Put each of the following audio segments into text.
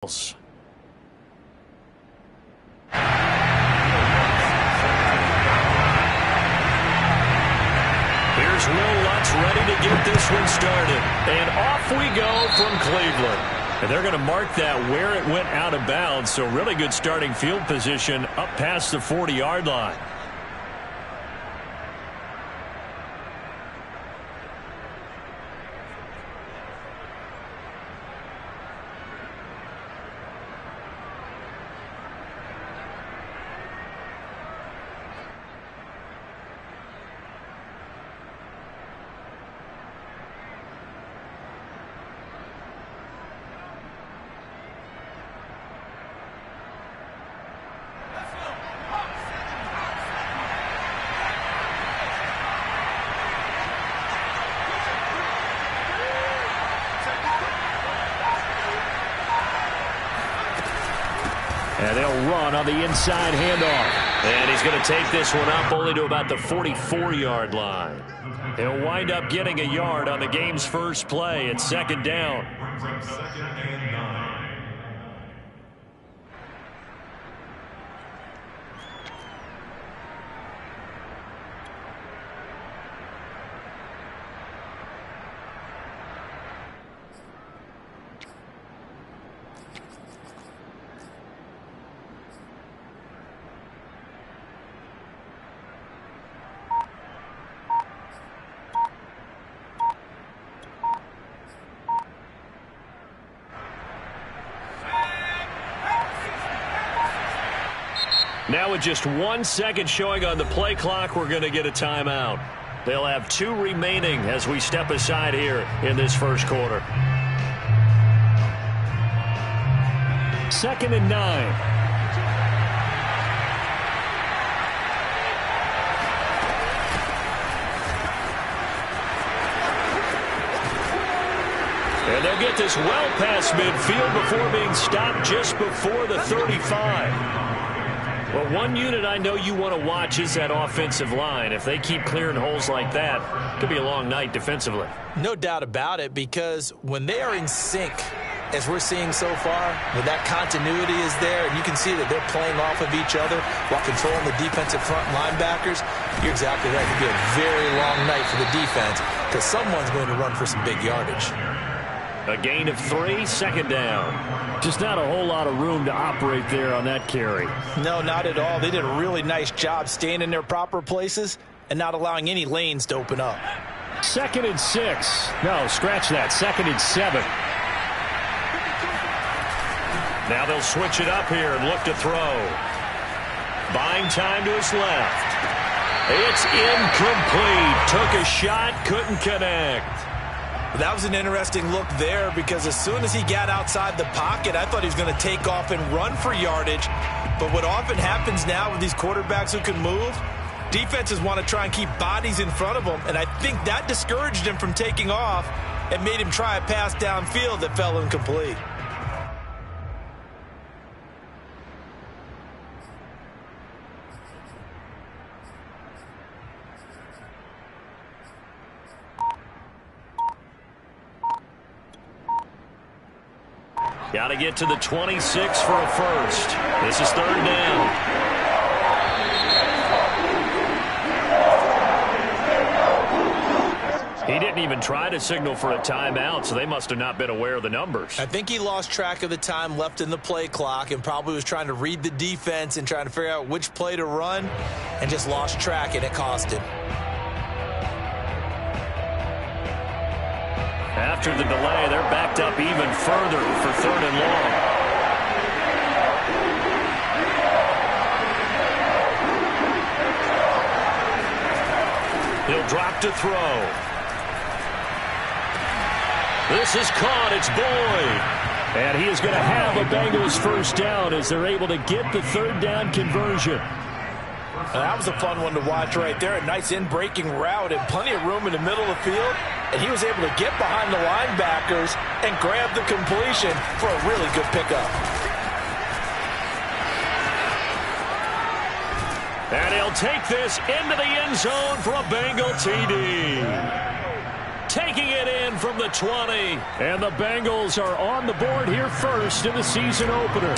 There's Will Lutz ready to get this one started. And off we go from Cleveland. And they're going to mark that where it went out of bounds. So really good starting field position up past the 40-yard line. And they'll run on the inside handoff. And he's going to take this one up only to about the 44-yard line. He'll wind up getting a yard on the game's first play. It's second down. Now with just 1 second showing on the play clock, we're going to get a timeout. They'll have 2 remaining as we step aside here in this first quarter. 2nd and 9. And they'll get this well past midfield before being stopped just before the 35. Well, one unit I know you want to watch is that offensive line. If they keep clearing holes like that, it could be a long night defensively. No doubt about it, because when they are in sync, as we're seeing so far, when that continuity is there, and you can see that they're playing off of each other while controlling the defensive front linebackers, you're exactly right. It could be a very long night for the defense because someone's going to run for some big yardage. A gain of 3, second down. Just not a whole lot of room to operate there on that carry. No, not at all. They did a really nice job staying in their proper places and not allowing any lanes to open up. 2nd and 6. No, scratch that. 2nd and 7. Now they'll switch it up here and look to throw. Buying time to his left. It's incomplete. Took a shot, couldn't connect. That was an interesting look there because as soon as he got outside the pocket, I thought he was going to take off and run for yardage. But what often happens now with these quarterbacks who can move, defenses want to try and keep bodies in front of them, and I think that discouraged him from taking off and made him try a pass downfield that fell incomplete. Got to get to the 26 for a first. This is 3rd down. He didn't even try to signal for a timeout, so they must have not been aware of the numbers. I think he lost track of the time left in the play clock and probably was trying to read the defense and trying to figure out which play to run and just lost track, and it cost him. After the delay, they're backed up even further for 3rd and long. He'll drop to throw. This is caught. It's Boyd. And he is going to have a Bengals first down as they're able to get the 3rd down conversion. That was a fun one to watch right there. A nice in-breaking route and plenty of room in the middle of the field. And he was able to get behind the linebackers and grab the completion for a really good pickup. And he'll take this into the end zone for a Bengal TD. taking it in from the 20. And the Bengals are on the board here first in the season opener.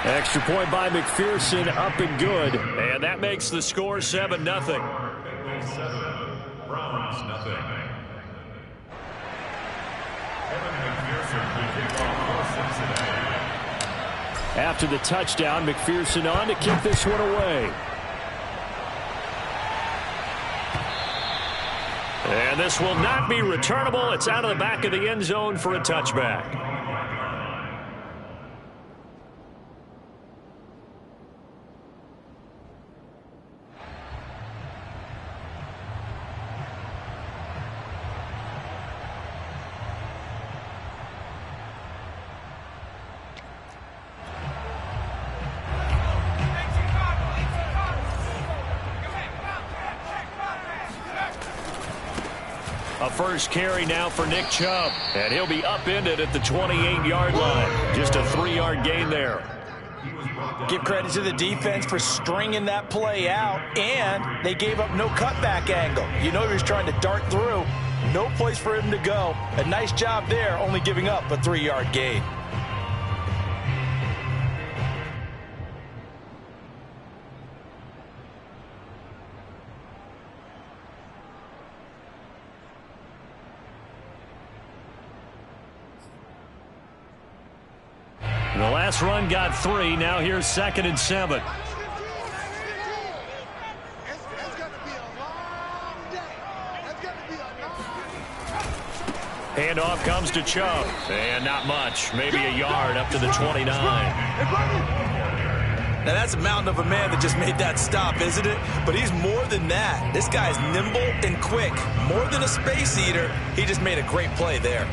Extra point by McPherson, up and good. And that makes the score 7-0. Browns, nothing. After the touchdown, McPherson on to kick this one away. And this will not be returnable. It's out of the back of the end zone for a touchback. A first carry now for Nick Chubb. And he'll be upended at the 28-yard line. Just a 3-yard gain there. Give credit to the defense for stringing that play out, and they gave up no cutback angle. You know he was trying to dart through. No place for him to go. A nice job there, only giving up a 3-yard gain. The last run got 3. Now here's 2nd and 7. Handoff comes to Chubb. And not much. Maybe a yard up to the 29. Now that's a mountain of a man that just made that stop, isn't it? But he's more than that. This guy's nimble and quick. More than a space eater. He just made a great play there.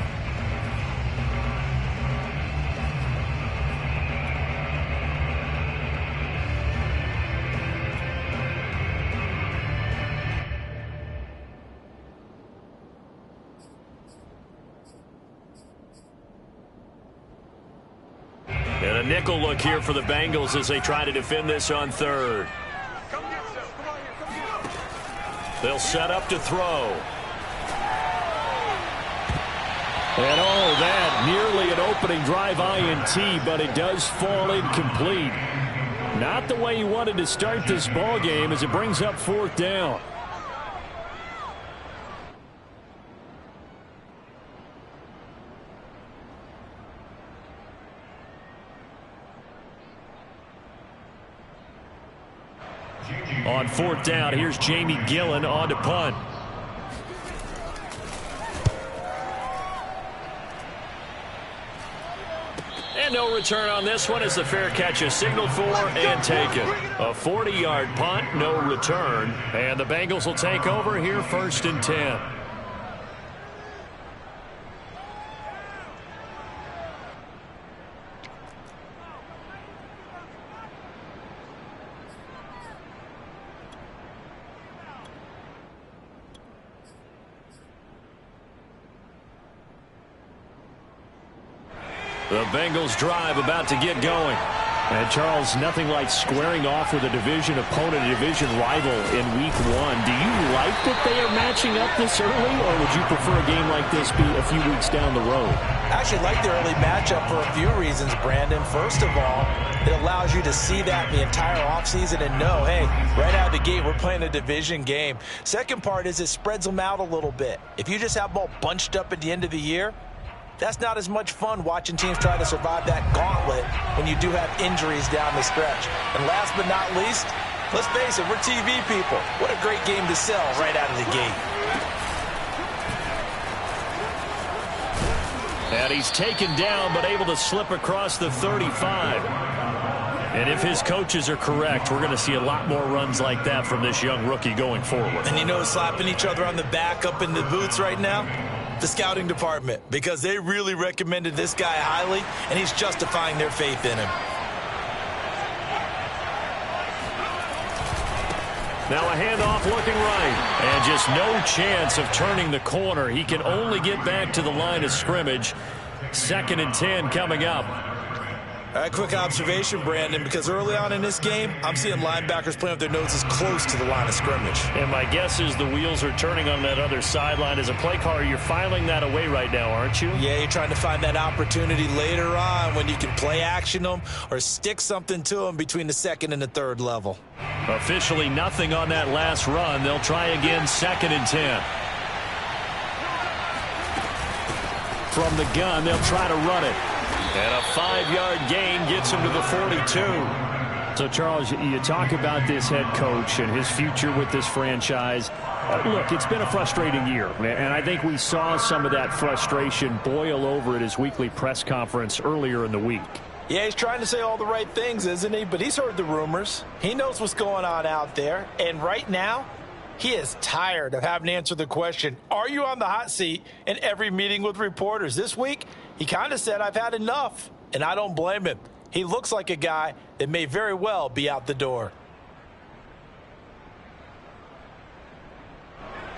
And a nickel look here for the Bengals as they try to defend this on 3rd. They'll set up to throw. And oh, that nearly an opening drive INT, but it does fall incomplete. Not the way you wanted to start this ball game as it brings up 4th down. On 4th down, here's Jamie Gillen on to punt. And no return on this one as the fair catch is signaled for and taken. A 40-yard punt, no return. And the Bengals will take over here 1st and 10. The Bengals drive about to get going. And Charles, nothing like squaring off with a division opponent, a division rival in week 1. Do you like that they are matching up this early, or would you prefer a game like this be a few weeks down the road? I actually like the early matchup for a few reasons, Brandon. First of all, it allows you to see that the entire offseason and know, hey, right out of the gate, we're playing a division game. Second part is it spreads them out a little bit. If you just have them all bunched up at the end of the year, that's not as much fun watching teams try to survive that gauntlet when you do have injuries down the stretch. And last but not least, let's face it, we're TV people. What a great game to sell right out of the gate. And he's taken down but able to slip across the 35. And if his coaches are correct, we're going to see a lot more runs like that from this young rookie going forward. And you know, slapping each other on the back up in the boots right now? The scouting department, because they really recommended this guy highly, and he's justifying their faith in him. Now a handoff looking right, and just no chance of turning the corner. He can only get back to the line of scrimmage. 2nd and 10 coming up. Quick observation, Brandon, because early on in this game, I'm seeing linebackers playing with their noses close to the line of scrimmage. And my guess is the wheels are turning on that other sideline. As a play caller, you're filing that away right now, aren't you? Yeah, you're trying to find that opportunity later on when you can play action them or stick something to them between the second and the third level. Officially nothing on that last run. They'll try again, 2nd and 10. From the gun, they'll try to run it. And a 5-yard gain gets him to the 42. So, Charles, you talk about this head coach and his future with this franchise. Look, it's been a frustrating year, and I think we saw some of that frustration boil over at his weekly press conference earlier in the week. Yeah, he's trying to say all the right things, isn't he? But he's heard the rumors. He knows what's going on out there. And right now, he is tired of having to answer the question, are you on the hot seat, in every meeting with reporters. This week, he kind of said, I've had enough, and I don't blame him. He looks like a guy that may very well be out the door.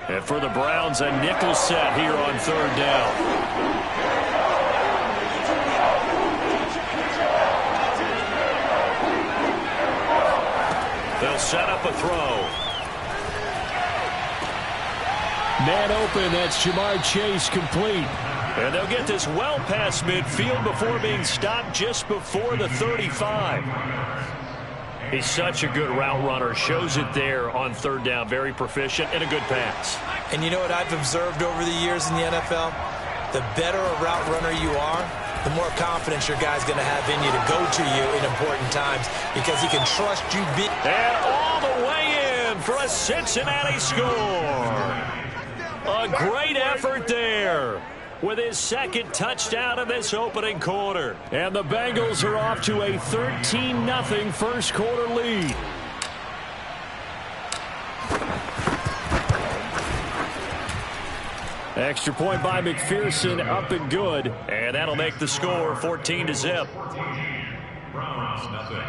And for the Browns, a nickel set here on 3rd down. They'll set up a throw. Man open, that's Jamar Chase, complete. And they'll get this well past midfield before being stopped just before the 35. He's such a good route runner. Shows it there on 3rd down. Very proficient and a good pass. And you know what I've observed over the years in the NFL? The better a route runner you are, the more confidence your guy's going to have in you to go to you in important times because he can trust you big. And all the way in for a Cincinnati score. A great effort there with his 2nd touchdown in this opening quarter. And the Bengals are off to a 13-0 first quarter lead. Extra point by McPherson, up and good. And that'll make the score 14-0. Browns, nothing.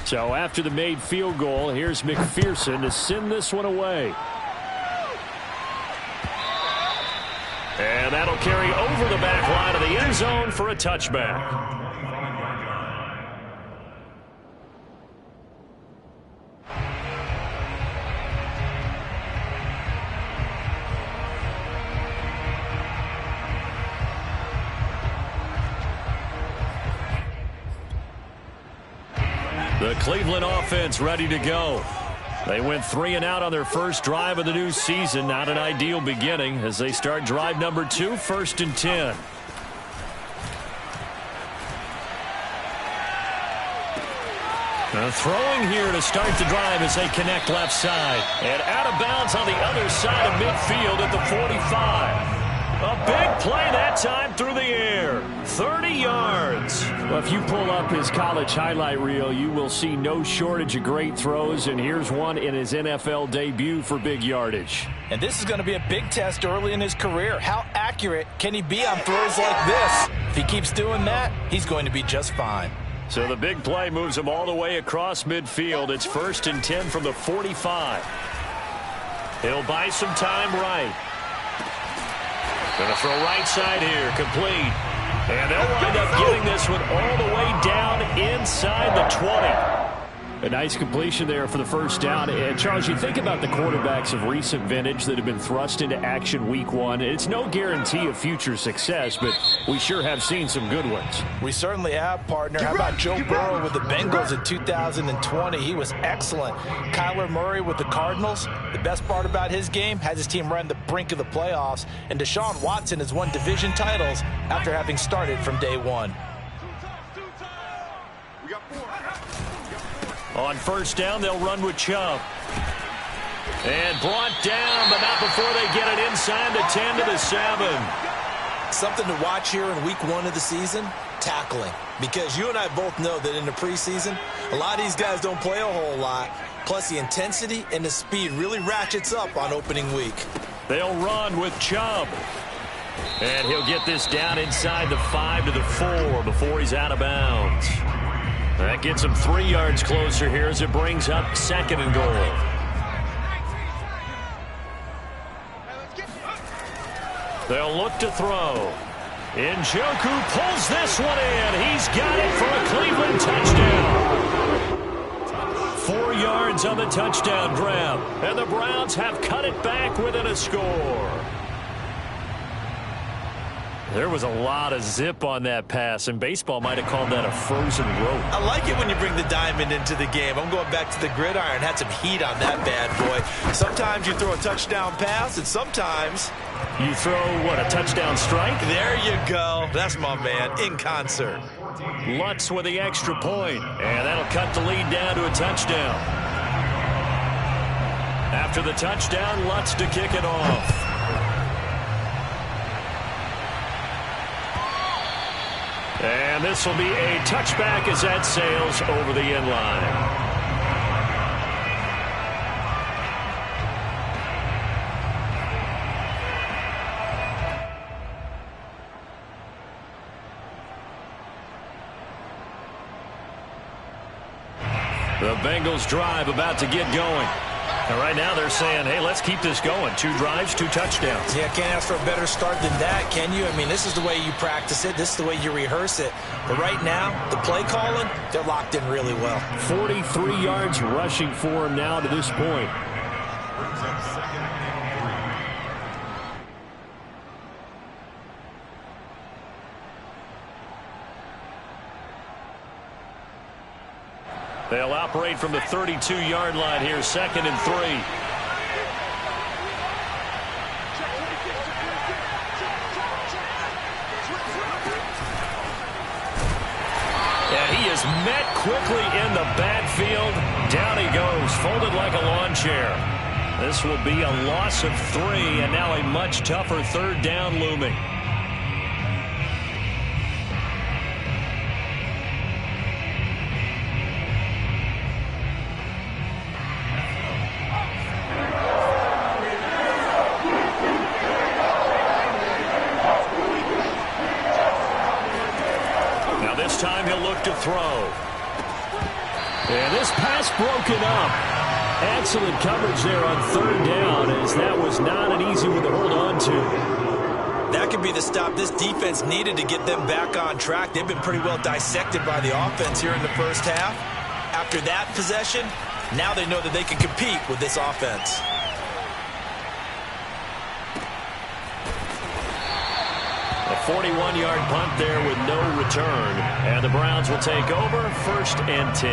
So after the made field goal, here's McPherson to send this one away. And that'll carry over the back line of the end zone for a touchback. The Cleveland offense ready to go. They went 3 and out on their first drive of the new season. Not an ideal beginning as they start drive number 2, 1st and 10. Throwing here to start the drive as they connect left side. And out of bounds on the other side of midfield at the 45. A big play that time through the air. 30 yards. Well, if you pull up his college highlight reel, you will see no shortage of great throws. And here's one in his NFL debut for big yardage. And this is going to be a big test early in his career. How accurate can he be on throws like this? If he keeps doing that, he's going to be just fine. So the big play moves him all the way across midfield. It's 1st and 10 from the 45. He'll buy some time right. Going to throw right side here, complete. And they'll wind up getting this one all the way down inside the 20. A nice completion there for the first down. And Charles, you think about the quarterbacks of recent vintage that have been thrust into action week 1. It's no guarantee of future success, but we sure have seen some good ones. We certainly have, partner. How about Joe Burrow with the Bengals in 2020? He was excellent. Kyler Murray with the Cardinals. The best part about his game has his team right on the brink of the playoffs. And Deshaun Watson has won division titles after having started from day 1. On first down, they'll run with Chubb. And brought down, but not before they get it inside. inside the 10 to the 7. Something to watch here in week 1 of the season, tackling. Because you and I both know that in the preseason, a lot of these guys don't play a whole lot. Plus, the intensity and the speed really ratchets up on opening week. They'll run with Chubb. And he'll get this down inside the 5 to the 4 before he's out of bounds. That gets him 3 yards closer here as it brings up 2nd and goal. They'll look to throw. Njoku pulls this one in. He's got it for a Cleveland touchdown. 4 yards on the touchdown grab. And the Browns have cut it back within a score. There was a lot of zip on that pass, and baseball might have called that a frozen rope. I like it when you bring the diamond into the game. I'm going back to the gridiron. Had some heat on that bad boy. Sometimes you throw a touchdown pass, and sometimes you throw, what, a touchdown strike? There you go. That's my man, in concert. Lutz with the extra point, and that'll cut the lead down to a touchdown. After the touchdown, Lutz to kick it off. And this will be a touchback as that sails over the end line. The Bengals drive about to get going. And right now they're saying, hey, let's keep this going. 2 drives, 2 touchdowns. Yeah, can't ask for a better start than that, can you? I mean, this is the way you practice it. This is the way you rehearse it. But right now, the play calling, they're locked in really well. 43 yards rushing for him now to this point. They'll operate from the 32-yard line here, 2nd and 3. And he is met quickly in the backfield. Down he goes, folded like a lawn chair. This will be a loss of 3, and now a much tougher 3rd down looming. This time he'll look to throw. And this pass broken up. Excellent coverage there on 3rd down, as that was not an easy one to hold on to. That could be the stop this defense needed to get them back on track. They've been pretty well dissected by the offense here in the first half. After that possession, now they know that they can compete with this offense. A 41-yard punt there with no return. And the Browns will take over, 1st and 10.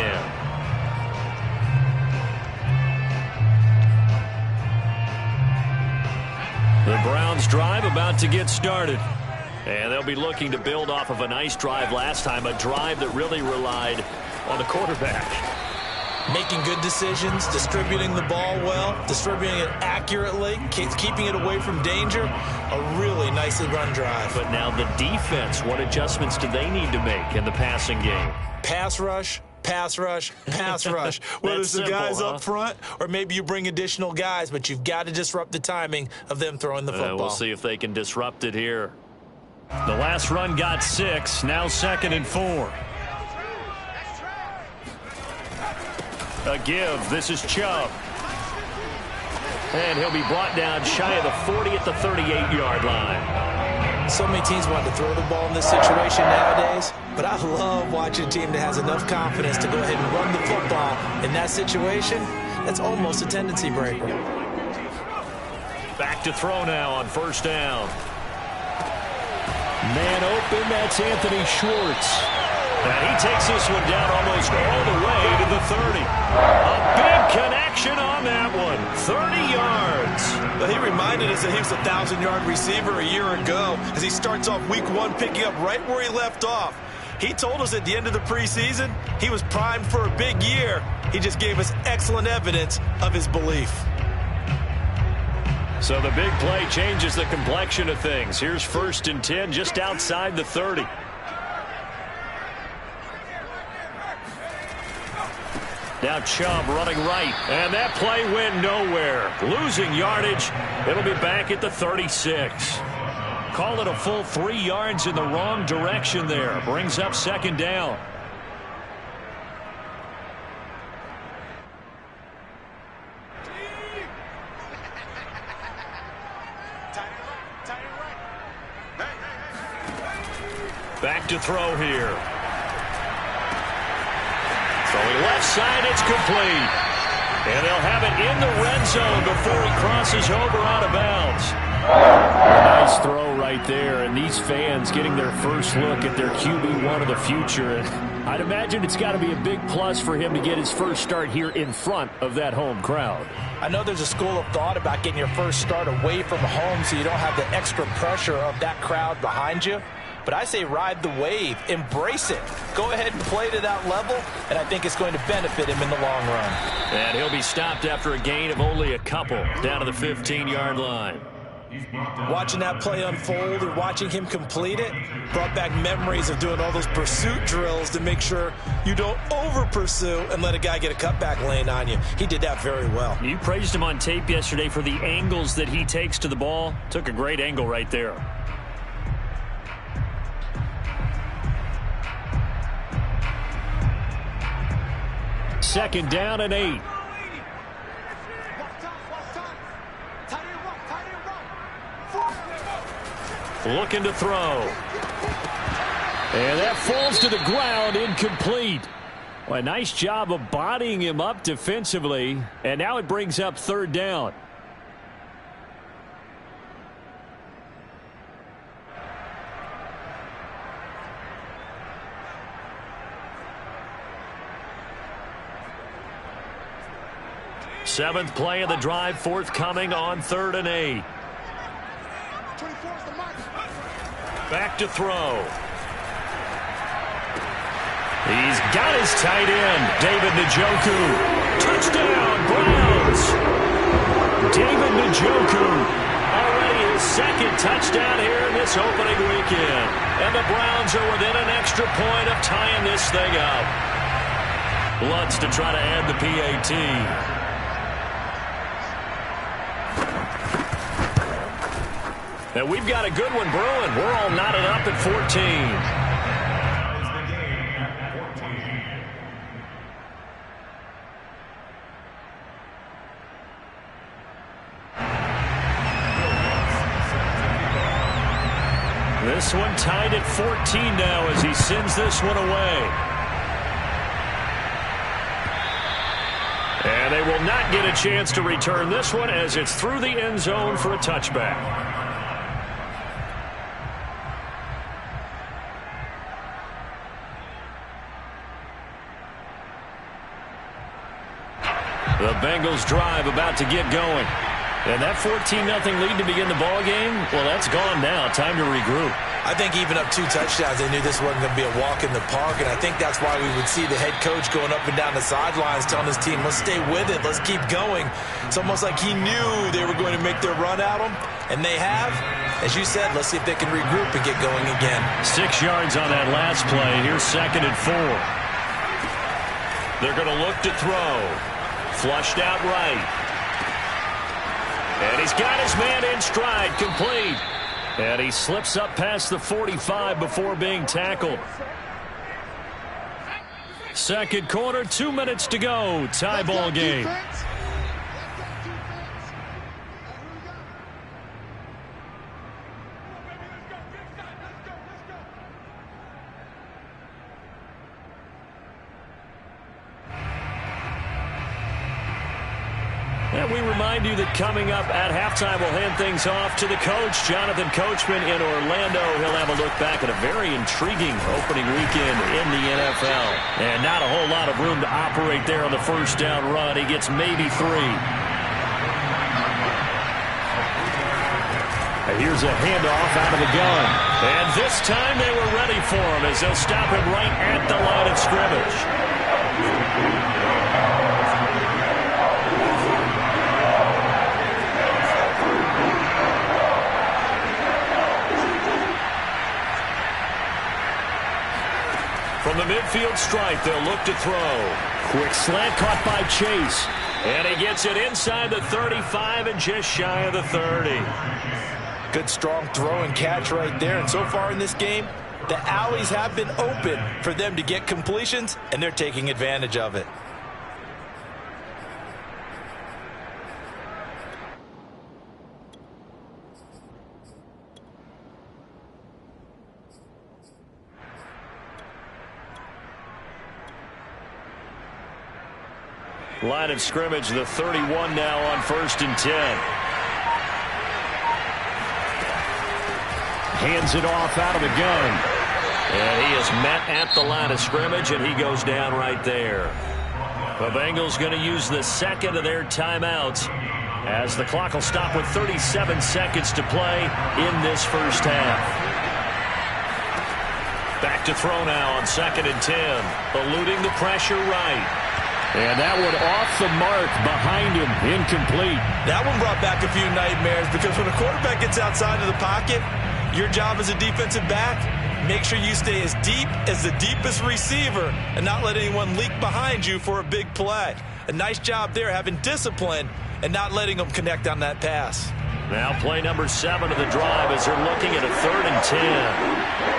The Browns drive about to get started. And they'll be looking to build off of a nice drive last time, a drive that really relied on the quarterback. Making good decisions, distributing the ball well, distributing it accurately, keeping it away from danger. A really nicely run drive. But now the defense, what adjustments do they need to make in the passing game? Pass rush, pass rush, pass rush. Whether it's the guys up front or maybe you bring additional guys, but you've got to disrupt the timing of them throwing the football. We'll see if they can disrupt it here. The last run got 6, now 2nd and 4. A give. This is Chubb. And he'll be brought down shy of the 40 at the 38-yard line. So many teams want to throw the ball in this situation nowadays, but I love watching a team that has enough confidence to go ahead and run the football. In that situation, that's almost a tendency breaker. Back to throw now on 1st down. Man open, that's Anthony Schwartz. And he takes this one down almost all the way to the 30. A big connection on that one. 30 yards. Well, he reminded us that he was a 1,000-yard receiver a year ago as he starts off week 1 picking up right where he left off. He told us at the end of the preseason he was primed for a big year. He just gave us excellent evidence of his belief. So the big play changes the complexion of things. Here's 1st and 10 just outside the 30. Now Chubb running right. And that play went nowhere. Losing yardage. It'll be back at the 36. Call it a full 3 yards in the wrong direction there. Brings up 2nd down. Back to throw here. Throwing left side, it's complete. And they'll have it in the red zone before he crosses over out of bounds. Nice throw right there, and these fans getting their first look at their QB1 of the future. And I'd imagine it's got to be a big plus for him to get his first start here in front of that home crowd. I know there's a school of thought about getting your first start away from home so you don't have the extra pressure of that crowd behind you. But I say ride the wave. Embrace it. Go ahead and play to that level, and I think it's going to benefit him in the long run. And he'll be stopped after a gain of only a couple down to the 15-yard line. Watching that play unfold and watching him complete it brought back memories of doing all those pursuit drills to make sure you don't over-pursue and let a guy get a cutback lane on you. He did that very well. You praised him on tape yesterday for the angles that he takes to the ball. Took a great angle right there. Second down and 8. Looking to throw. And that falls to the ground, incomplete. Well, a nice job of bodying him up defensively. And now it brings up 3rd down. Seventh play of the drive, forthcoming on 3rd and 8. Back to throw. He's got his tight end, David Njoku. Touchdown, Browns. David Njoku, already his 2nd touchdown here in this opening weekend. And the Browns are within an extra point of tying this thing up. Lutz to try to add the PAT. And we've got a good one brewing. We're all knotted up at 14. This one tied at 14 now as he sends this one away. And they will not get a chance to return this one as it's through the end zone for a touchback. The Bengals drive about to get going. And that 14-0 lead to begin the ball game, well, that's gone now. Time to regroup. I think even up 2 touchdowns, they knew this wasn't going to be a walk in the park, and I think that's why we would see the head coach going up and down the sidelines telling his team, let's stay with it, let's keep going. It's almost like he knew they were going to make their run at him, and they have. As you said, let's see if they can regroup and get going again. 6 yards on that last play. Here's 2nd and 4. They're going to look to throw. Flushed out right. And he's got his man in stride, complete. And he slips up past the 45 before being tackled. Second quarter, 2 minutes to go. Tie ball game. And we remind you that coming up at halftime, we'll hand things off to the coach, Jonathan Coachman in Orlando. He'll have a look back at a very intriguing opening weekend in the NFL. And not a whole lot of room to operate there on the first down run. He gets maybe 3. And here's a handoff out of the gun. And this time they were ready for him as they'll stop him right at the line of scrimmage. the midfield stripe, they'll look to throw. Quick slant caught by Chase. And he gets it inside the 35 and just shy of the 30. Good strong throw and catch right there. And so far in this game, the alleys have been open for them to get completions, and they're taking advantage of it. Line of scrimmage, the 31 now on 1st and 10. Hands it off out of the gun. And he is met at the line of scrimmage, and he goes down right there. The Bengals going to use the second of their timeouts as the clock will stop with 37 seconds to play in this first half. Back to throw now on 2nd and 10. Eluding the pressure right. And that one off the mark behind him, incomplete. That one brought back a few nightmares because when a quarterback gets outside of the pocket, your job as a defensive back, make sure you stay as deep as the deepest receiver and not let anyone leak behind you for a big play. A nice job there having discipline and not letting them connect on that pass. Now play number 7 of the drive as they're looking at a 3rd and 10.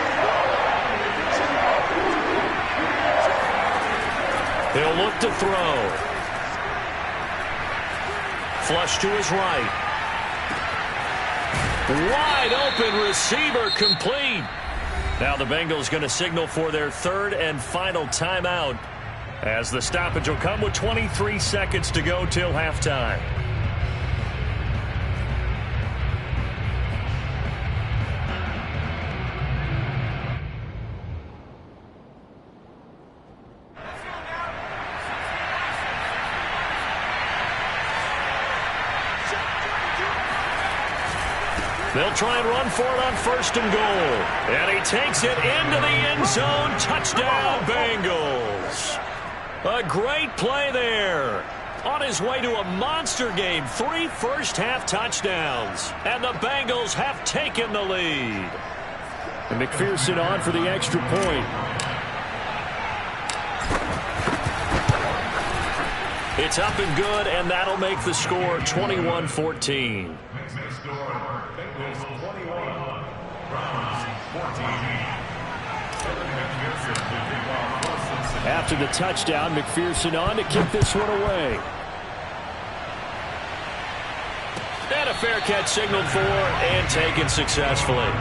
He'll look to throw. Flush to his right. Wide open receiver complete. Now the Bengals going to signal for their 3rd and final timeout as the stoppage will come with 23 seconds to go till halftime. They'll try and run for it on 1st and goal. And he takes it into the end zone. Touchdown, Bengals. A great play there. On his way to a monster game. 3 first-half touchdowns. And the Bengals have taken the lead. And McPherson on for the extra point. It's up and good, and that'll make the score 21-14. After the touchdown, McPherson on to kick this one away. And a fair catch signaled for and taken successfully.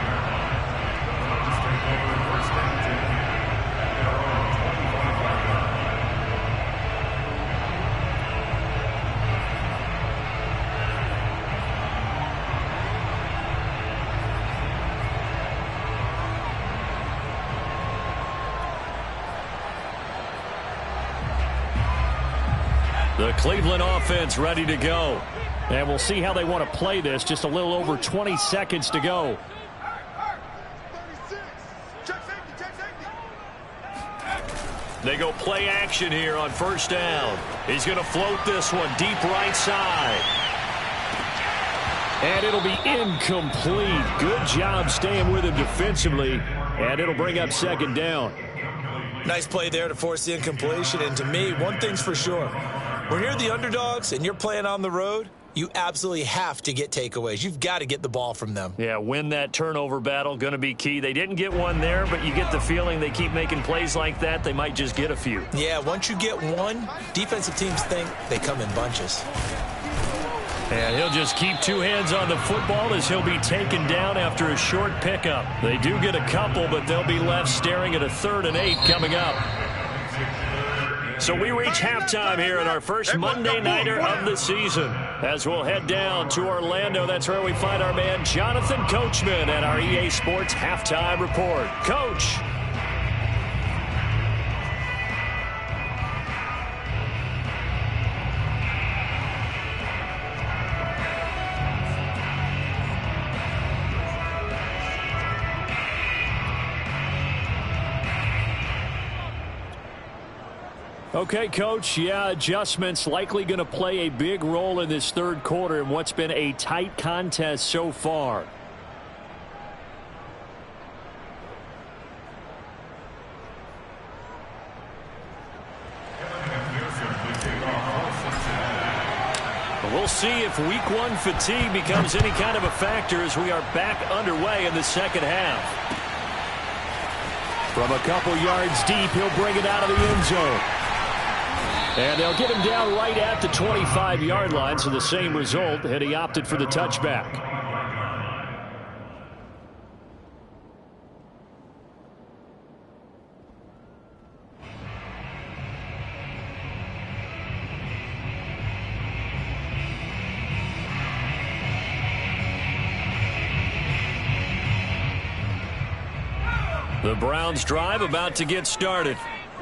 The Cleveland offense ready to go. And we'll see how they want to play this. Just a little over 20 seconds to go. They go play action here on 1st down. He's going to float this one deep right side. And it'll be incomplete. Good job staying with him defensively. And it'll bring up 2nd down. Nice play there to force the incompletion. And to me, one thing's for sure. When you're the underdogs and you're playing on the road, you absolutely have to get takeaways. You've got to get the ball from them. Yeah, win that turnover battle, going to be key. They didn't get one there, but you get the feeling they keep making plays like that, they might just get a few. Yeah, once you get one, defensive teams think they come in bunches. And he'll just keep 2 hands on the football as he'll be taken down after a short pickup. They do get a couple, but they'll be left staring at a 3rd and 8 coming up. So we reach halftime here in our first Monday Nighter of the season. As we'll head down to Orlando, that's where we find our man Jonathan Coachman at our EA Sports Halftime Report. Coach. Okay, Coach. Yeah, adjustments likely going to play a big role in this 3rd quarter in what's been a tight contest so far. see if week 1 fatigue becomes any kind of a factor as we are back underway in the second half. From a couple yards deep, he'll bring it out of the end zone. And they'll get him down right at the 25-yard line, so the same result, and he opted for the touchback. The Browns drive about to get started.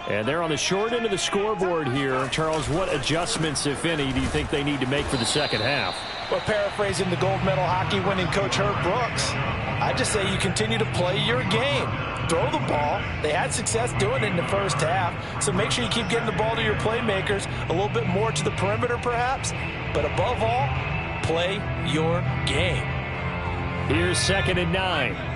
And they're on the short end of the scoreboard here. Charles, what adjustments, if any, do you think they need to make for the second half? Well, paraphrasing the gold medal hockey winning coach Herb Brooks, I just say you continue to play your game. Throw the ball. They had success doing it in the first half, so make sure you keep getting the ball to your playmakers, a little bit more to the perimeter perhaps, but above all, play your game. Here's 2nd and 9.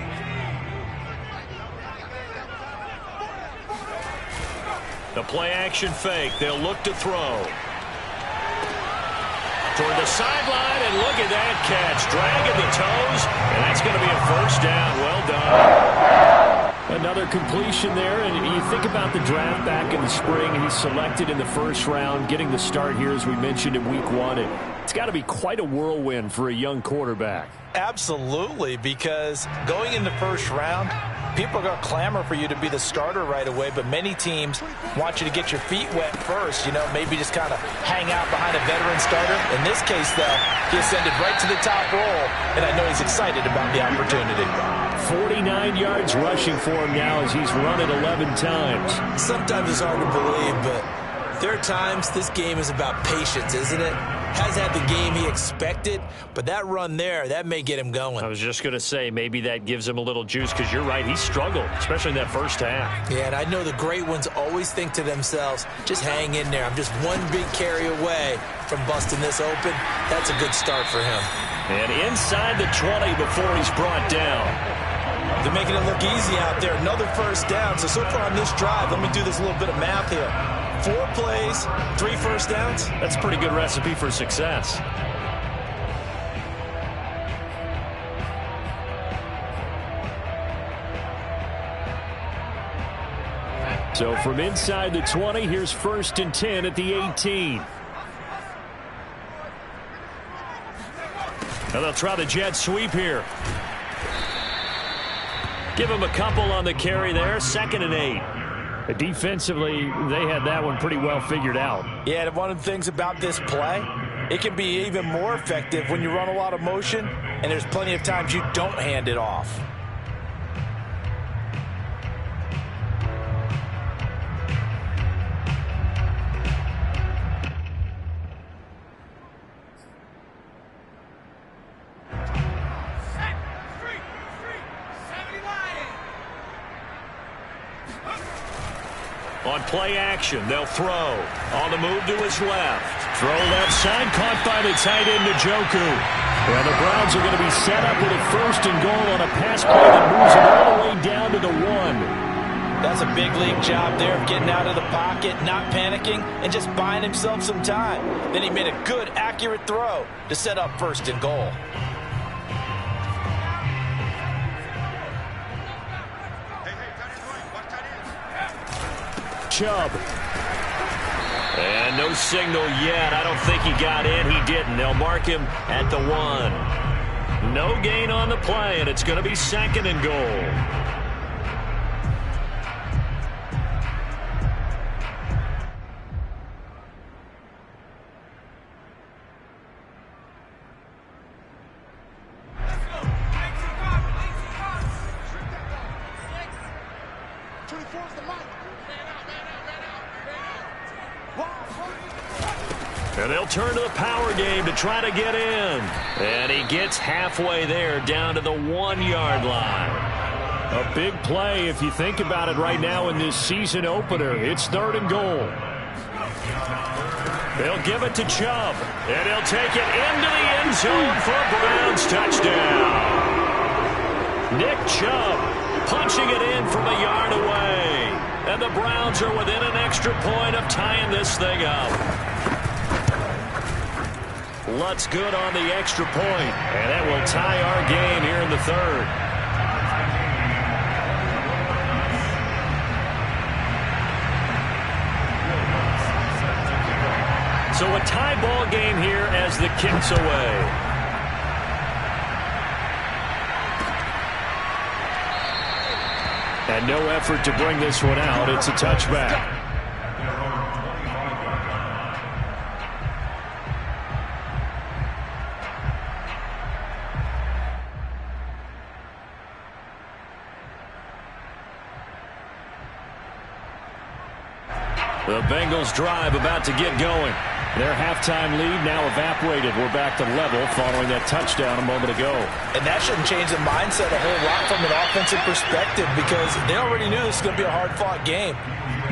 The play-action fake. They'll look to throw. Toward the sideline, and look at that catch. Dragging the toes, and that's going to be a first down. Well done. Another completion there, and you think about the draft back in the spring. He's selected in the first round, getting the start here, as we mentioned, in week 1. It's got to be quite a whirlwind for a young quarterback. Absolutely, because going in the first round, people are going to clamor for you to be the starter right away, but many teams want you to get your feet wet first, maybe just kind of hang out behind a veteran starter. In this case, though, he ascended right to the top roll, and I know he's excited about the opportunity. 49 yards rushing for him now as he's run it 11 times. Sometimes it's hard to believe, but there are times this game is about patience, isn't it? Hasn't had the game he expected, but that run there, that may get him going. I was just going to say, maybe that gives him a little juice, because you're right, he struggled, especially in that first half. Yeah, and I know the great ones always think to themselves, just hang in there. I'm just one big carry away from busting this open. That's a good start for him. And inside the 20 before he's brought down. They're making it look easy out there. Another first down. So far on this drive, let me do this little bit of math here. 4 plays, 3 first downs. That's a pretty good recipe for success. So from inside the 20, here's 1st and 10 at the 18. Now they'll try the jet sweep here. Give him a couple on the carry there. 2nd and 8. Defensively, they had that one pretty well figured out. Yeah, and one of the things about this play, it can be even more effective when you run a lot of motion, and there's plenty of times you don't hand it off. On play action, they'll throw. On the move to his left. Throw left side, caught by the tight end, Njoku. Well, the Browns are going to be set up with a 1st and goal on a pass play that moves them all the way down to the 1. That's a big league job there of getting out of the pocket, not panicking, and just buying himself some time. Then he made a good, accurate throw to set up 1st and goal. Chubb. And no signal yet. I don't think he got in. He didn't. They'll mark him at the 1. No gain on the play, and it's going to be 2nd and goal. And they'll turn to the power game to try to get in. And he gets halfway there, down to the 1-yard line. A big play if you think about it right now in this season opener. It's 3rd and goal. They'll give it to Chubb. And he'll take it into the end zone for a Browns touchdown. Nick Chubb punching it in from a yard away. And the Browns are within an extra point of tying this thing up. Lutz good on the extra point. And that will tie our game here in the third. So a tie ball game here as the kick's away. And no effort to bring this one out. It's a touchback. The Bengals drive about to get going. Their halftime lead now evaporated. We're back to level following that touchdown a moment ago. And that shouldn't change the mindset a whole lot from an offensive perspective because they already knew this was going to be a hard-fought game.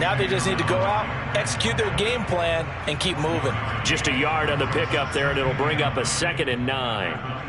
Now they just need to go out, execute their game plan, and keep moving. Just a yard on the pickup there, and it'll bring up a 2nd and 9.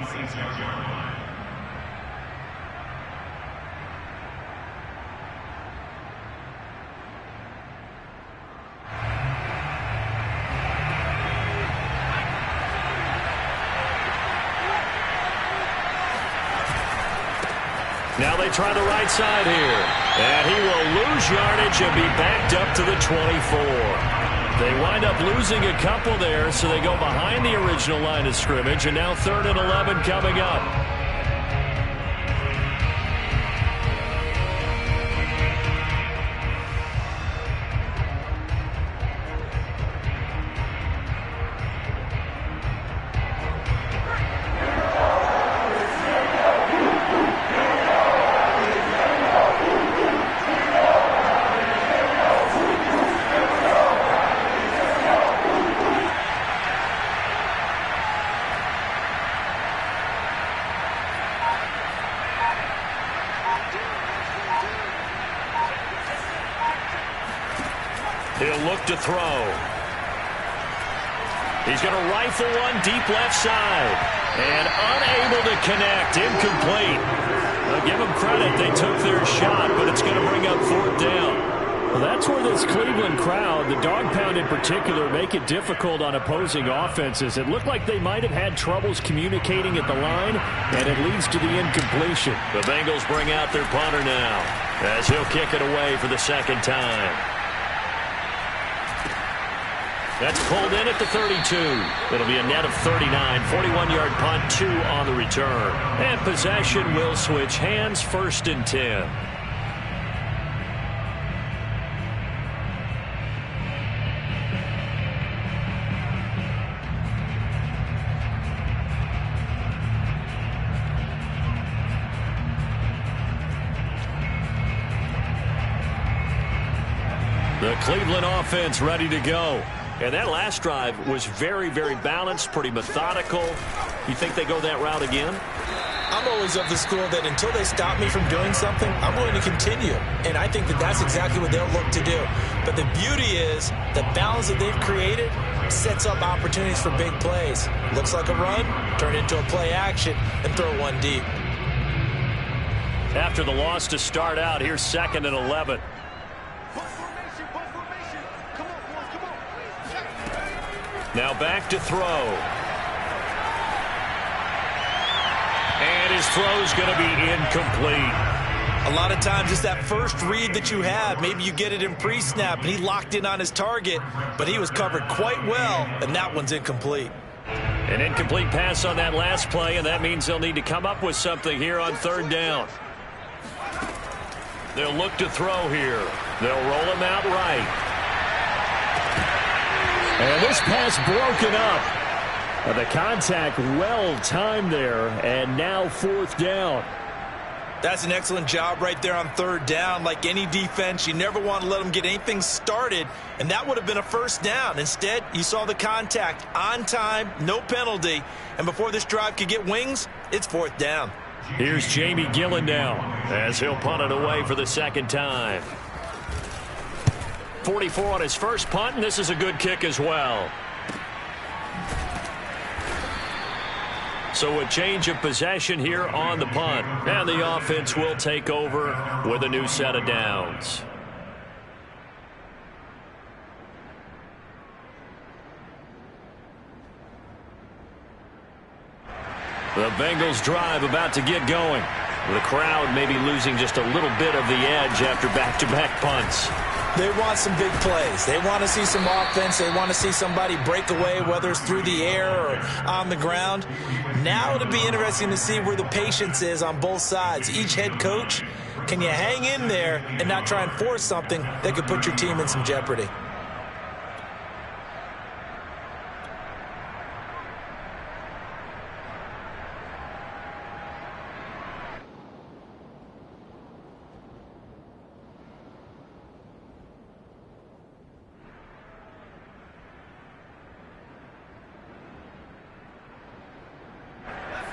Now they try the right side here. And he will lose yardage and be backed up to the 24. They wind up losing a couple there, so they go behind the original line of scrimmage, and now 3rd and 11 coming up. He'll look to throw. He's going to rifle one deep left side. And unable to connect. Incomplete. I'll give them credit. They took their shot, but it's going to bring up 4th down. Well, that's where this Cleveland crowd, the dog pound in particular, make it difficult on opposing offenses. It looked like they might have had troubles communicating at the line, and it leads to the incompletion. The Bengals bring out their punter now as he'll kick it away for the 2nd time. That's pulled in at the 32. It'll be a net of 39. 41-yard punt, 2 on the return. And possession will switch hands, 1st and 10. The Cleveland offense ready to go. And that last drive was very, very balanced, pretty methodical. You think they go that route again? I'm always of the school that until they stop me from doing something, I'm going to continue. And I think that that's exactly what they'll look to do. But the beauty is the balance that they've created sets up opportunities for big plays. Looks like a run, turn it into a play action, and throw one deep. After the loss to start out, here's 2nd and 11. Now back to throw. And his throw's going to be incomplete. A lot of times it's that first read that you have. Maybe you get it in pre-snap, and he locked in on his target, but he was covered quite well, and that one's incomplete. An incomplete pass on that last play, and that means they'll need to come up with something here on 3rd down. They'll look to throw here. They'll roll him out right. And this pass broken up. The contact well timed there, and now 4th down. That's an excellent job right there on 3rd down. Like any defense, you never want to let them get anything started, and that would have been a 1st down. Instead, you saw the contact on time, no penalty, and before this drive could get wings, it's 4th down. Here's Jamie Gillen now as he'll punt it away for the 2nd time. 44 on his first punt, and this is a good kick as well. So a change of possession here on the punt. And the offense will take over with a new set of downs. The Bengals drive about to get going. The crowd maybe losing just a little bit of the edge after back-to-back punts. They want some big plays. They want to see some offense. They want to see somebody break away, whether it's through the air or on the ground. Now it'll be interesting to see where the patience is on both sides. Each head coach, can you hang in there and not try and force something that could put your team in some jeopardy?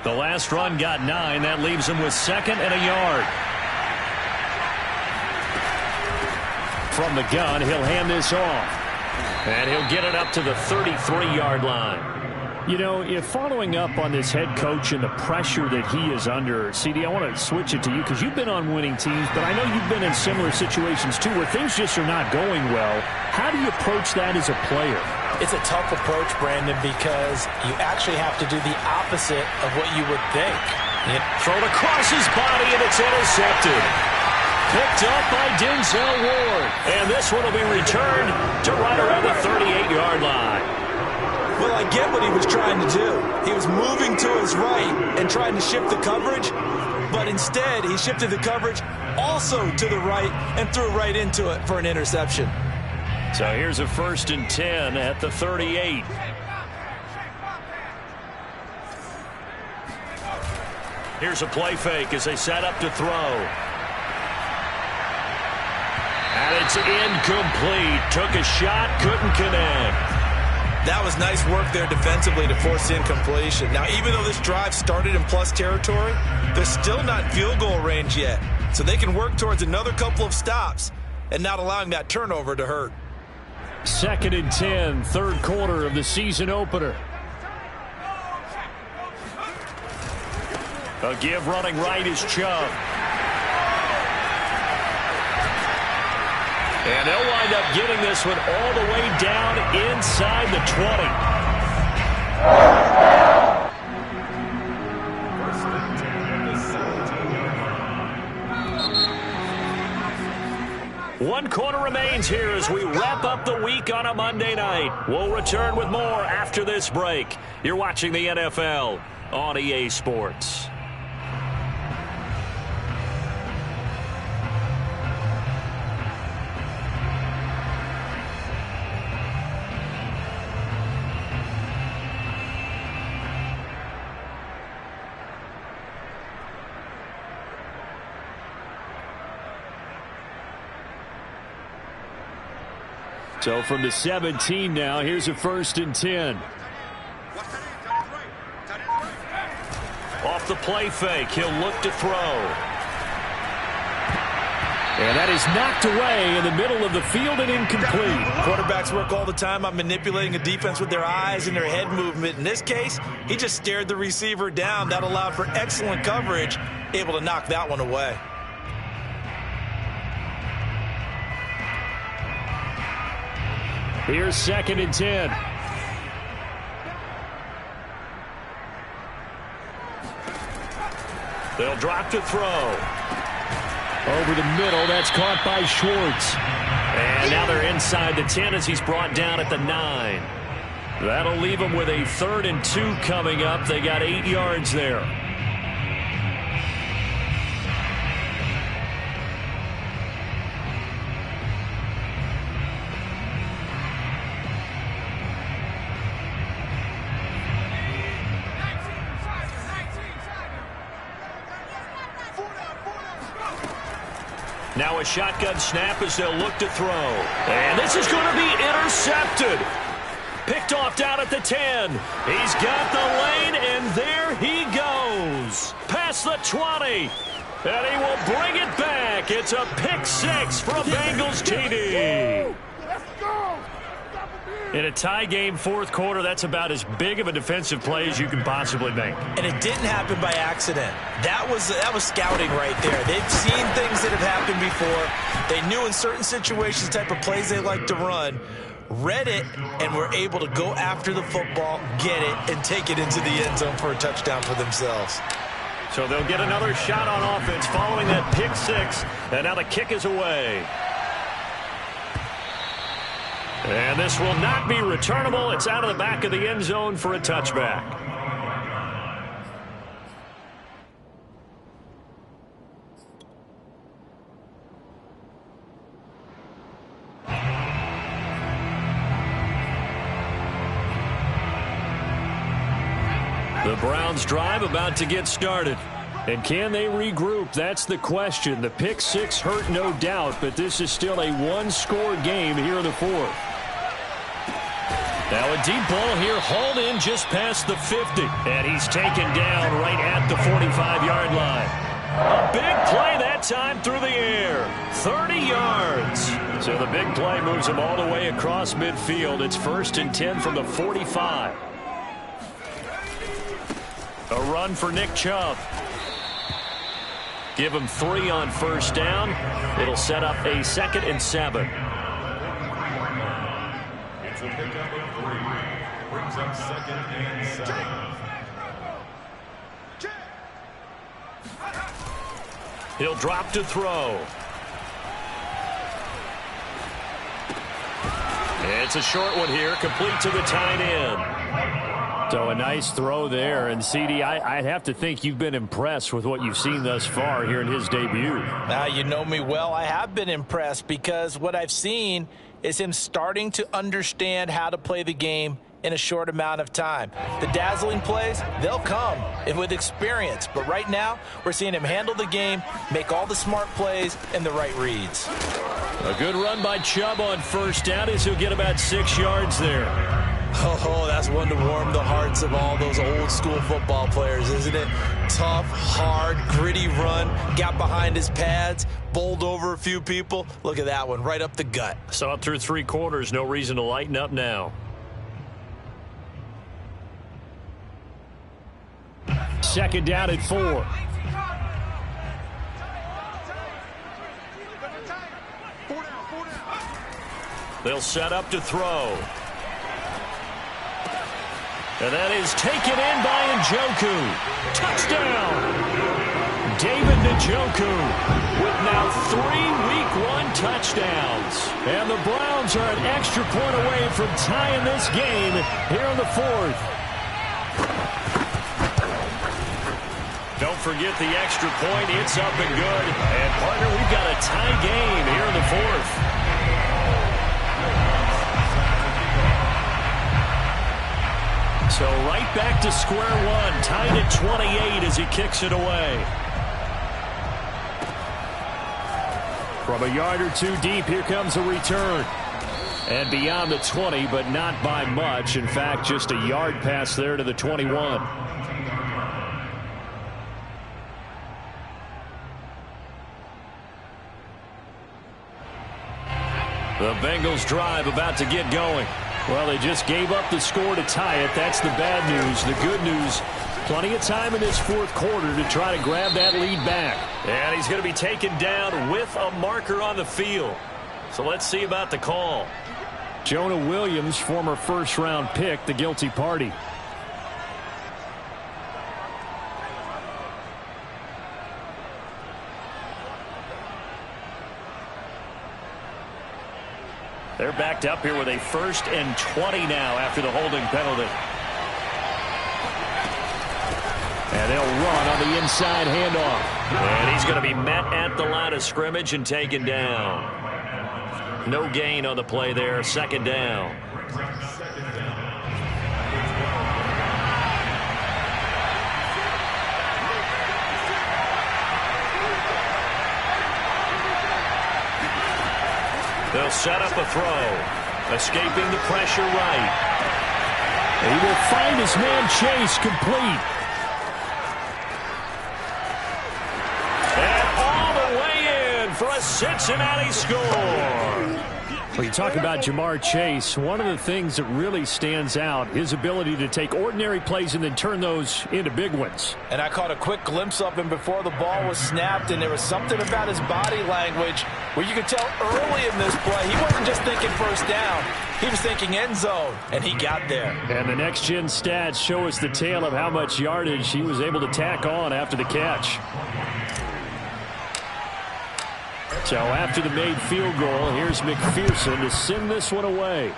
The last run got 9. That leaves him with 2nd and a yard. From the gun, he'll hand this off. And he'll get it up to the 33-yard line. You know, if following up on this head coach and the pressure that he is under, CD, I want to switch it to you because you've been on winning teams, but I know you've been in similar situations too where things just are not going well. How do you approach that as a player? It's a tough approach, Brandon, because you actually have to do the opposite of what you would think. Thrown across his body, and it's intercepted. Picked up by Denzel Ward. And this one will be returned to right around the 38-yard line. Well, I get what he was trying to do. He was moving to his right and trying to shift the coverage, but instead he shifted the coverage also to the right and threw right into it for an interception. So here's a 1st and 10 at the 38. Here's a play fake as they set up to throw. And it's incomplete. Took a shot, couldn't connect. That was nice work there defensively to force incompletion. Now, even though this drive started in plus territory, they're still not in field goal range yet. So they can work towards another couple of stops and not allowing that turnover to hurt. 2nd and 10, 3rd quarter of the season opener. A give running right is Chubb. And they'll wind up getting this one all the way down inside the 20. 1 quarter remains here as we wrap up the week on a Monday night. We'll return with more after this break. You're watching the NFL on EA Sports. So from the 17 now, here's a 1st and 10. Off the play fake, he'll look to throw. And that is knocked away in the middle of the field and incomplete. Quarterbacks work all the time on manipulating a defense with their eyes and their head movement. In this case, he just stared the receiver down. That allowed for excellent coverage, able to knock that one away. Here's 2nd and 10. They'll drop to throw. Over the middle, that's caught by Schwartz. And now they're inside the 10 as he's brought down at the 9. That'll leave them with a 3rd and 2 coming up. They got 8 yards there. Now a shotgun snap as they'll look to throw. And this is going to be intercepted. Picked off down at the 10. He's got the lane, and there he goes. Past the 20. And he will bring it back. It's a pick 6 from Bengals TD. Let's go. In a tie game, 4th quarter, that's about as big of a defensive play as you can possibly make. And it didn't happen by accident. That was scouting right there. They've seen things that have happened before. They knew in certain situations the type of plays they like to run. read it, and were able to go after the football, get it, and take it into the end zone for a touchdown for themselves. So they'll get another shot on offense following that pick six, and now the kick is away. And this will not be returnable. It's out of the back of the end zone for a touchback. The Browns drive about to get started. And can they regroup? That's the question. The pick six hurt, no doubt, but this is still a one-score game here in the fourth. Now a deep ball here, hauled in just past the 50. And he's taken down right at the 45-yard line. A big play that time through the air. 30 yards. So the big play moves him all the way across midfield. It's 1st and 10 from the 45. A run for Nick Chubb. Give him 3 on 1st down. It'll set up a 2nd and 7. It's a pickup of 3. Brings up 2nd and 7. He'll drop to throw. It's a short one here, complete to the tight end. So a nice throw there. And, CD, I'd have to think you've been impressed with what you've seen thus far here in his debut. Now, you know me well. I have been impressed because what I've seen is him starting to understand how to play the game in a short amount of time. The dazzling plays, they'll come with experience. But right now, we're seeing him handle the game, make all the smart plays, and the right reads. A good run by Chubb on 1st down as he'll get about 6 yards there. Oh, that's one to warm the hearts of all those old-school football players, isn't it? Tough, hard, gritty run, got behind his pads, bowled over a few people. Look at that one, right up the gut. Saw it through 3 quarters, no reason to lighten up now. Second down at 4. They'll set up to throw. And that is taken in by Njoku. Touchdown! David Njoku with now 3 Week 1 touchdowns. And the Browns are an extra point away from tying this game here in the 4th. Don't forget the extra point. It's up and good. And, partner, we've got a tie game here in the 4th. So right back to square one, tied at 28 as he kicks it away. From a yard or 2 deep, here comes a return. And beyond the 20, but not by much. In fact, just a yard pass there to the 21. The Bengals drive about to get going. Well, they just gave up the score to tie it. That's the bad news. The good news, plenty of time in this 4th quarter to try to grab that lead back. And he's going to be taken down with a marker on the field. So let's see about the call. Jonah Williams, former 1st-round pick, the guilty party. They're backed up here with a 1st and 20 now after the holding penalty. And they'll run on the inside handoff. And he's going to be met at the line of scrimmage and taken down. No gain on the play there. 2nd down. They'll set up a throw. Escaping the pressure right. He will find his man Chase complete. And all the way in for a Cincinnati score. Well, you talk about Jamar Chase. One of the things that really stands out, his ability to take ordinary plays and then turn those into big ones. And I caught a quick glimpse of him before the ball was snapped, and there was something about his body language where you could tell early in this play he wasn't just thinking first down. He was thinking end zone, and he got there. And the next-gen stats show us the tale of how much yardage he was able to tack on after the catch. So after the made field goal, here's McPherson to send this one away.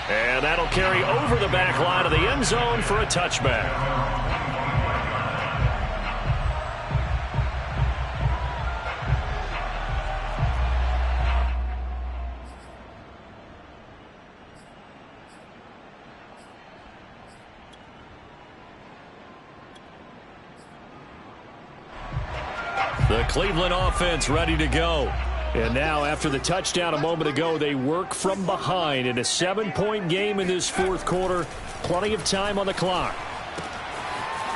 And that'll carry over the back line of the end zone for a touchback. The Cleveland offense ready to go. And now, after the touchdown a moment ago, they work from behind in a 7-point game in this fourth quarter. Plenty of time on the clock.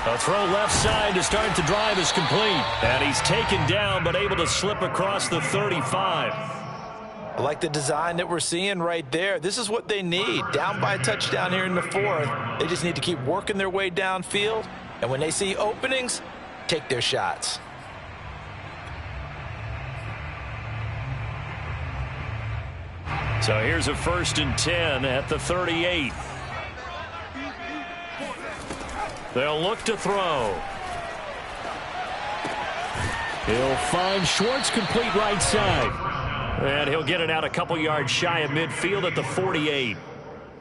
A throw left side to start the drive is complete. And he's taken down but able to slip across the 35. I like the design that we're seeing right there. This is what they need. Down by a touchdown here in the fourth. They just need to keep working their way downfield. And when they see openings, take their shots. So here's a 1st and 10 at the 38. They'll look to throw. He'll find Schwartz, complete right side. And he'll get it out a couple yards shy of midfield at the 48.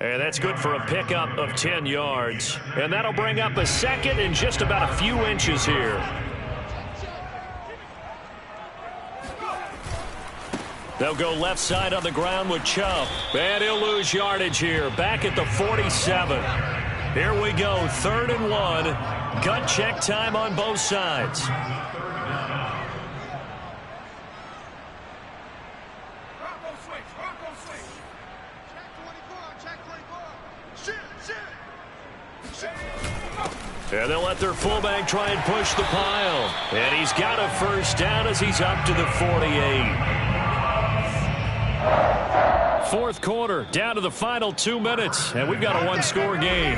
And that's good for a pickup of 10 yards. And that'll bring up a second and just about a few inches here. They'll go left side on the ground with Chubb. And he'll lose yardage here. Back at the 47. Here we go. 3rd and 1. Gut check time on both sides. And they'll let their fullback try and push the pile. And he's got a 1st down as he's up to the 48. Fourth quarter, down to the final 2 minutes, and we've got a one-score game.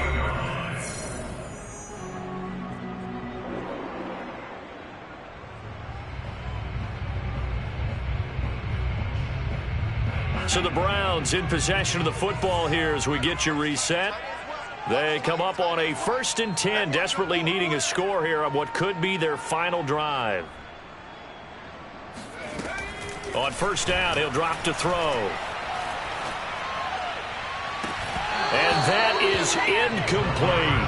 So the Browns in possession of the football here as we get you reset. They come up on a 1st and 10, desperately needing a score here on what could be their final drive. On 1st down, he'll drop to throw. And that is incomplete.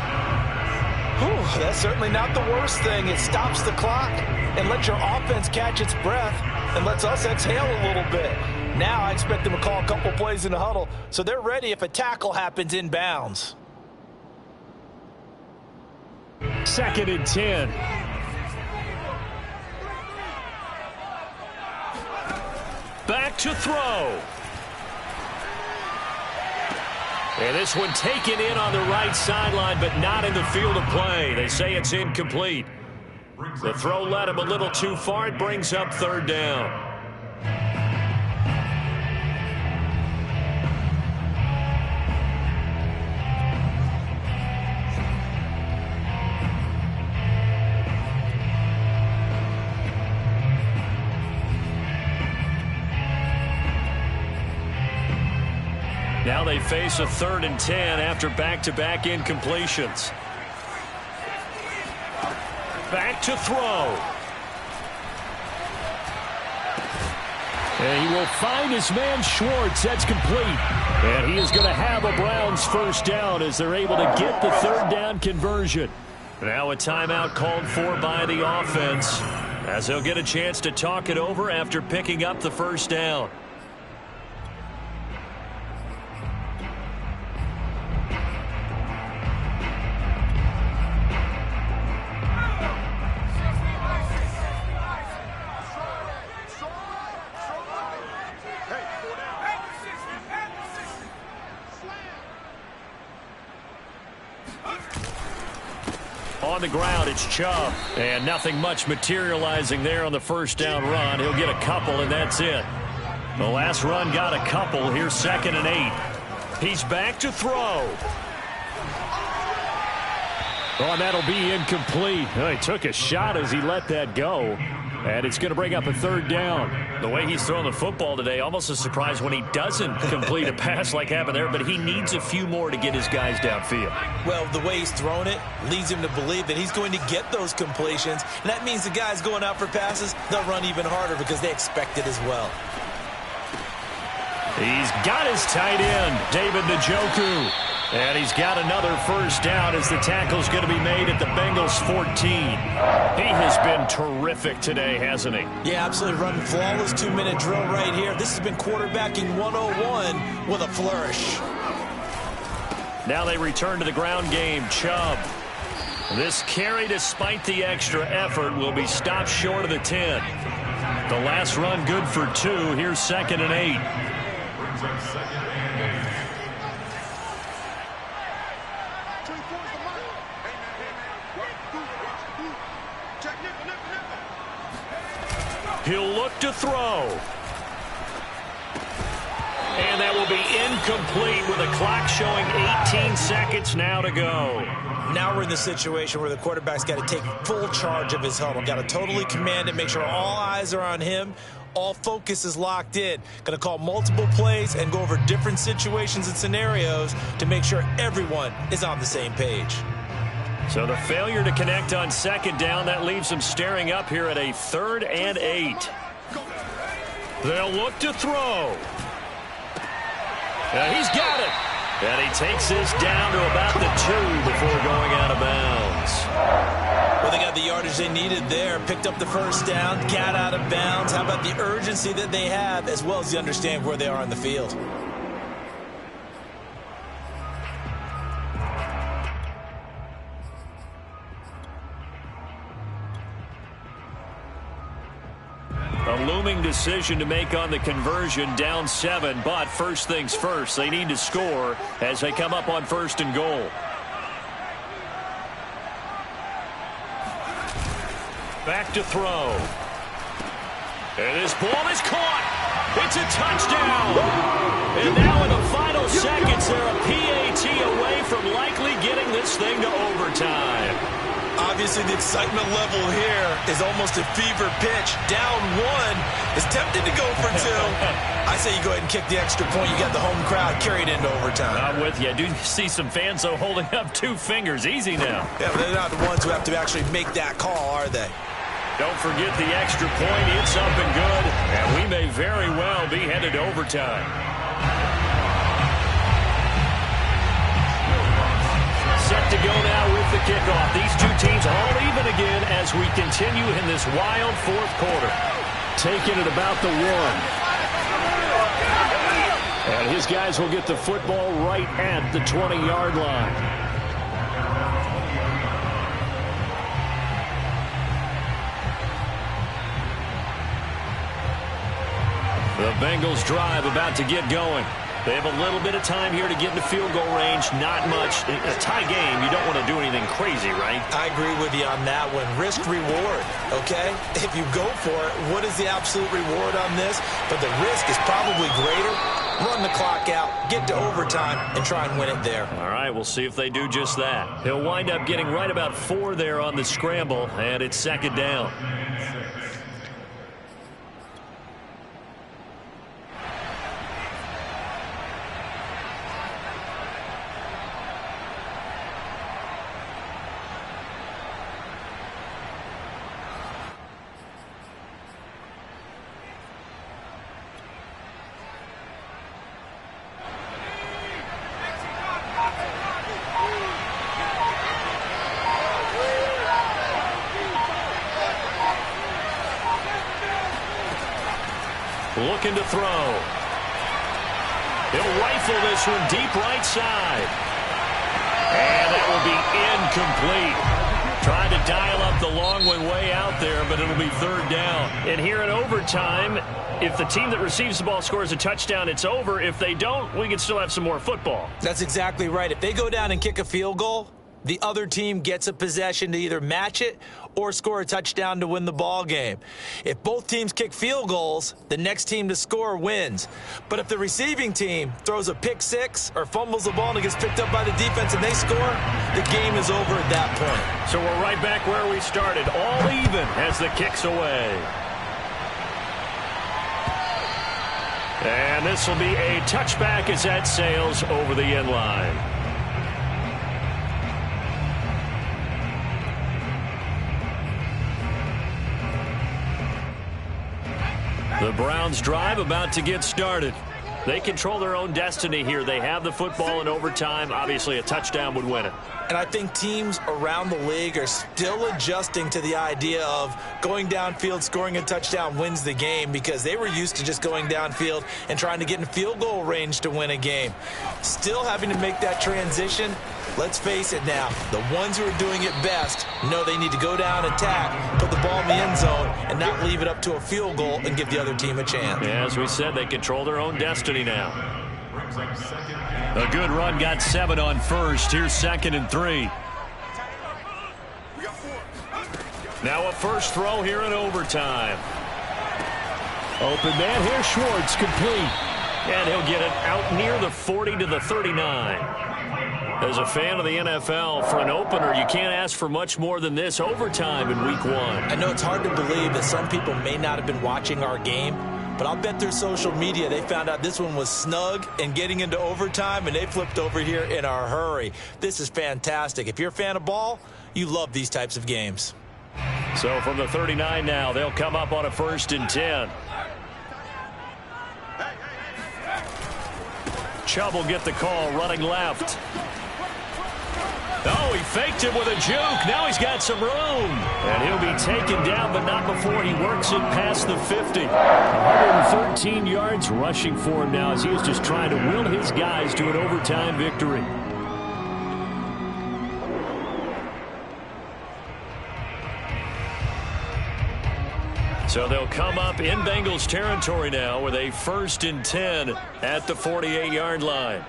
Whew, that's certainly not the worst thing. It stops the clock and lets your offense catch its breath and lets us exhale a little bit. Now I expect them to call a couple plays in the huddle so they're ready if a tackle happens inbounds. 2nd and 10. Back to throw. And this one taken in on the right sideline, but not in the field of play. They say it's incomplete. The throw led him a little too far. It brings up 3rd down. Now they face a 3rd and 10 after back-to-back incompletions. Back to throw. And he will find his man Schwartz. That's complete. And he is going to have a Browns 1st down as they're able to get the 3rd down conversion. Now a timeout called for by the offense as they'll get a chance to talk it over after picking up the 1st down. On the ground, it's Chubb. And nothing much materializing there on the first down run. He'll get a couple, and that's it. The last run got a couple. Here's 2nd and 8. He's back to throw. Oh, and that'll be incomplete. Oh, he took a shot as he let that go. And it's going to bring up a 3rd down. The way he's throwing the football today, almost a surprise when he doesn't complete a pass like happened there, but he needs a few more to get his guys downfield. Well, the way he's thrown it leads him to believe that he's going to get those completions. And that means the guys going out for passes, they'll run even harder because they expect it as well. He's got his tight end, David Njoku. And he's got another 1st down as the tackle's going to be made at the Bengals 14. He has been terrific today, hasn't he? Yeah, absolutely running flawless 2-minute drill right here. This has been quarterbacking 101 with a flourish. Now they return to the ground game. Chubb. This carry, despite the extra effort, will be stopped short of the 10. The last run good for 2. Here's 2nd and 8. Brings up 2nd and 8. He'll look to throw. And that will be incomplete with a clock showing 18 seconds now to go. Now we're in the situation where the quarterback's got to take full charge of his huddle. Got to totally command it, make sure all eyes are on him. All focus is locked in. Going to call multiple plays and go over different situations and scenarios to make sure everyone is on the same page. So the failure to connect on 2nd down, that leaves him staring up here at a 3rd and 8. They'll look to throw. He's got it. And he takes this down to about the 2 before going out of bounds. Well, they got the yardage they needed there. Picked up the 1st down, got out of bounds. How about the urgency that they have as well as the understand where they are on the field? A looming decision to make on the conversion, down 7, but first things first, they need to score as they come up on 1st and goal. Back to throw. And this ball is caught. It's a touchdown. And now in the final seconds, they're a PAT away from likely getting this thing to overtime. Obviously, the excitement level here is almost a fever pitch. Down 1 is tempted to go for 2. I say you go ahead and kick the extra point. You got the home crowd carried into overtime. I'm with you. I do see some fans, though, holding up 2 fingers. Easy now. Yeah, but they're not the ones who have to actually make that call, are they? Don't forget the extra point. It's up and good. And we may very well be headed to overtime. Set to go now with the kickoff. These 2 teams all even again as we continue in this wild 4th quarter. Taking it about the 1. And his guys will get the football right at the 20-yard line. The Bengals drive about to get going. They have a little bit of time here to get into field goal range. Not much. In a tie game, you don't want to do anything crazy, right? I agree with you on that one. Risk-reward, okay? If you go for it, what is the absolute reward on this? But the risk is probably greater. Run the clock out, get to overtime, and try and win it there. All right, we'll see if they do just that. He'll wind up getting right about 4 there on the scramble, and it's 2nd down. Looking to throw. He'll rifle this one deep right side. And that will be incomplete. Trying to dial up the long one way out there, but it'll be 3rd down. And here in overtime, if the team that receives the ball scores a touchdown, it's over. If they don't, we can still have some more football. That's exactly right. If they go down and kick a field goal, the other team gets a possession to either match it or score a touchdown to win the ball game. If both teams kick field goals, the next team to score wins. But if the receiving team throws a pick six or fumbles the ball and it gets picked up by the defense and they score, the game is over at that point. So we're right back where we started, all even as the kick's away. And this will be a touchback as that sails over the end line. The Browns' drive about to get started. They control their own destiny here. They have the football in overtime. Obviously, a touchdown would win it. And I think teams around the league are still adjusting to the idea of going downfield, scoring a touchdown wins the game, because they were used to just going downfield and trying to get in field goal range to win a game. Still having to make that transition. Let's face it now, the ones who are doing it best know they need to go down, attack, put the ball in the end zone, and not leave it up to a field goal and give the other team a chance. Yeah, as we said, they control their own destiny now. A good run, got 7 on first. Here's 2nd and 3. Now a first throw here in overtime. Open man here, Schwartz, complete. And he'll get it out near the 40 to the 39. As a fan of the NFL, for an opener, you can't ask for much more than this. Overtime in week 1. I know it's hard to believe that some people may not have been watching our game, but I'll bet their social media they found out this one was snug and getting into overtime, and they flipped over here in a hurry. This is fantastic. If you're a fan of ball, you love these types of games. So from the 39 now, they'll come up on a 1st and 10. Chubb will get the call, running left. Oh, he faked it with a juke. Now he's got some room. And he'll be taken down, but not before he works it past the 50. 113 yards rushing for him now as he is just trying to will his guys to an overtime victory. So they'll come up in Bengals territory now with a 1st and 10 at the 48-yard line.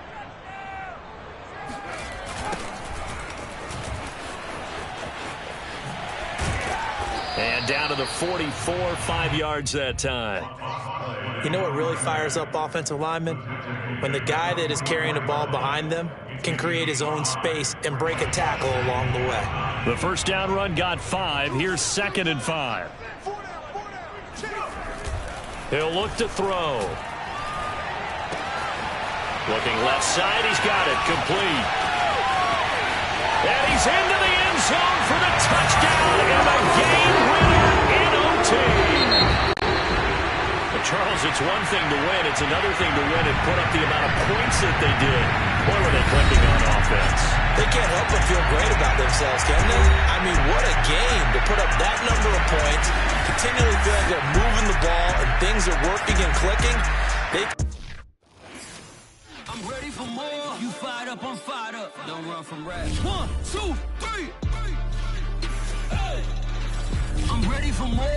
And down to the 44, 5 yards that time. You know what really fires up offensive linemen? When the guy that is carrying the ball behind them can create his own space and break a tackle along the way. The first down run got 5. Here's 2nd and 5. He'll look to throw. Looking left side, he's got it, complete. And he's into the end zone for the touchdown and the game winner in OT. But Charles, it's one thing to win, it's another thing to win and put up the amount of points that they did. Boy, were they clicking on offense. They can't help but feel great about themselves, can they? I mean, what a game to put up that number of points, continually feel like they're moving the ball and things are working and clicking. I'm ready for more. You fired up, I'm fired up. Don't run from rap. 1, 2, 3. Hey. I'm ready for more.